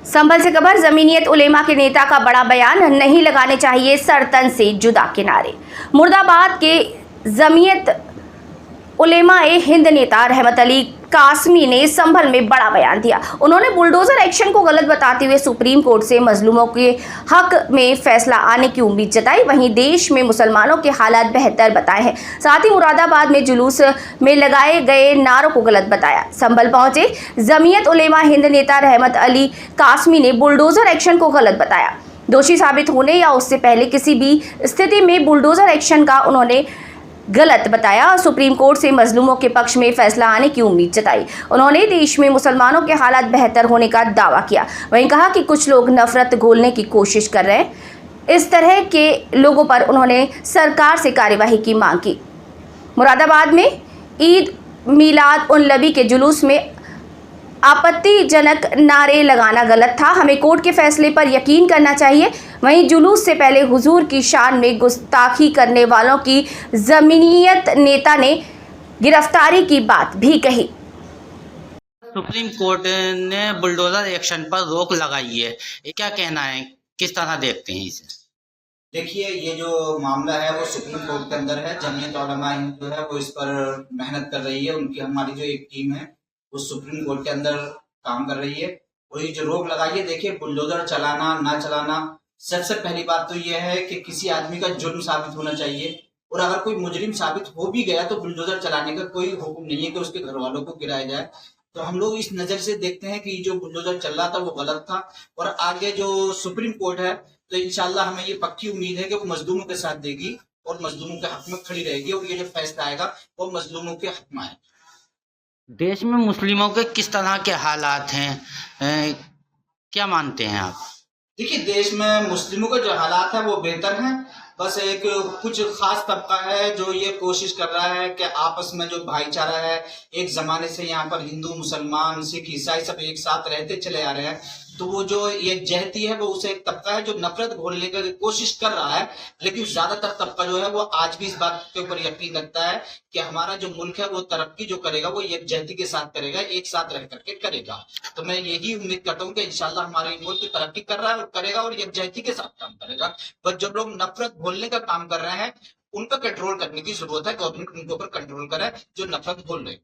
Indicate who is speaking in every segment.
Speaker 1: संभल से खबर, जमीनियत उलेमा के नेता का बड़ा बयान, नहीं लगाने चाहिए सर तन से जुदा किनारे। मुर्दाबाद के जमीयत उलेमा ए हिंद नेता रहमत अली कासमी ने संभल में बड़ा बयान दिया। उन्होंने बुलडोजर एक्शन को गलत बताते हुए सुप्रीम कोर्ट से मजलूमों के हक में फैसला आने की उम्मीद जताई। वहीं देश में मुसलमानों के हालात बेहतर बताए हैं। साथ ही मुरादाबाद में जुलूस में लगाए गए नारों को गलत बताया। संभल पहुंचे जमीयत उलेमा हिंद नेता रहमत अली कासमी ने बुलडोजर एक्शन को गलत बताया। दोषी साबित होने या उससे पहले किसी भी स्थिति में बुलडोजर एक्शन का उन्होंने गलत बताया और सुप्रीम कोर्ट से मजलूमों के पक्ष में फैसला आने की उम्मीद जताई। उन्होंने देश में मुसलमानों के हालात बेहतर होने का दावा किया। वहीं कहा कि कुछ लोग नफरत घोलने की कोशिश कर रहे हैं। इस तरह के लोगों पर उन्होंने सरकार से कार्यवाही की मांग की। मुरादाबाद में ईद मिलाद उन नबी के जुलूस में आपत्तिजनक नारे लगाना गलत था। हमें कोर्ट के फैसले पर यकीन करना चाहिए। वहीं जुलूस से पहले हुजूर की शान में गुस्ताखी करने वालों की जमीनियत नेता ने गिरफ्तारी की बात भी कही।
Speaker 2: सुप्रीम कोर्ट ने बुलडोजर एक्शन पर रोक लगाई है, ये क्या कहना है, किस तरह देखते हैं इसे?
Speaker 3: देखिए, ये जो मामला है वो सुप्रीम कोर्ट के अंदर है। जमीयत उलमा हिंद जो है वो इस पर मेहनत कर रही है। उनकी हमारी जो एक टीम है वो सुप्रीम कोर्ट के अंदर काम कर रही है। और ये जो रोक लगाई है, देखिए बुलडोजर चलाना ना चलाना, सबसे पहली बात तो ये है कि किसी आदमी का जुर्म साबित होना चाहिए। और अगर कोई मुजरिम साबित हो भी गया तो बुलडोजर चलाने का कोई हुक्म नहीं है कि उसके घर वालों को गिराया जाए। तो हम लोग इस नजर से देखते हैं कि जो बुलडोजर चल रहा था वो गलत था। और आगे जो सुप्रीम कोर्ट है तो इंशाल्लाह हमें ये पक्की उम्मीद है कि वो मजलूमों के साथ देगी और मजलूमों के हक में खड़ी रहेगी और ये जो फैसला आएगा वो मजलूमों के हक में आएगा।
Speaker 2: देश में मुस्लिमों के किस तरह के हालात हैं, क्या मानते हैं आप?
Speaker 3: देखिए, देश में मुस्लिमों के जो हालात हैं वो बेहतर हैं। बस एक कुछ खास तबका है जो ये कोशिश कर रहा है कि आपस में जो भाईचारा है, एक जमाने से यहाँ पर हिंदू मुसलमान सिख ईसाई सब एक साथ रहते चले आ रहे हैं, तो वो जो एक जहती है वो उसे एक तबका है जो नफरत घोलने की कोशिश कर रहा है। लेकिन ज्यादातर तबका जो है वो आज भी इस बात के ऊपर यकीन रखता है कि हमारा जो मुल्क है वो तरक्की जो करेगा वो एक जहती के साथ करेगा, एक साथ रह करके करेगा। तो मैं यही उम्मीद करता हूँ कि इंशाल्लाह हमारा मुल्क तरक्की कर रहा है और करेगा और एक जहती के साथ काम करेगा। बस जो लोग नफरत घोलने का काम कर रहे हैं उन पर कंट्रोल करने की जरूरत है। गवर्नमेंट उनके ऊपर कंट्रोल करे जो नफरत घोल रहे।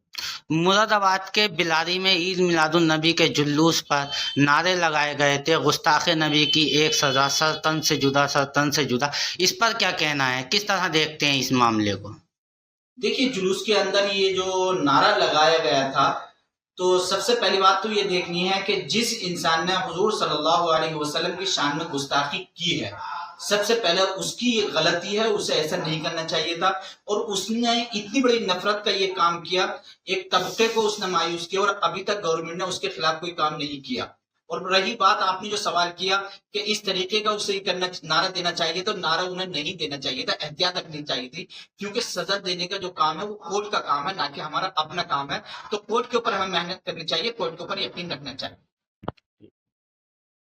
Speaker 2: मुरादाबाद के बिलारी में ईद मिलादुन नबी के जुलूस पर नारे लगाए गए थे, गुस्ताखे नबी की एक सजा, सर तन से जुदा, सर तन से जुदा। इस पर क्या कहना है, किस तरह देखते हैं इस मामले को?
Speaker 3: देखिए, जुलूस के अंदर ये जो नारा लगाया गया था तो सबसे पहली बात तो ये देखनी है कि जिस इंसान ने हुजूर सल्लल्लाहु अलैहि वसल्लम की शान में गुस्ताखी की है, सबसे पहले उसकी गलती है, उसे ऐसा नहीं करना चाहिए था। और उसने इतनी बड़ी नफरत का ये काम किया, एक तबके को उसने मायूस किया और अभी तक गवर्नमेंट ने उसके खिलाफ कोई काम नहीं किया। और रही बात आपने जो सवाल किया कि इस तरीके का उसे करना नारा देना चाहिए, तो नारा उन्हें नहीं देना चाहिए था, एहतियात रखनी चाहिए थी। क्योंकि सजा देने का जो काम है वो कोर्ट का काम है, ना कि हमारा अपना काम है। तो कोर्ट के ऊपर हमें मेहनत करनी चाहिए, कोर्ट के ऊपर यकीन रखना चाहिए।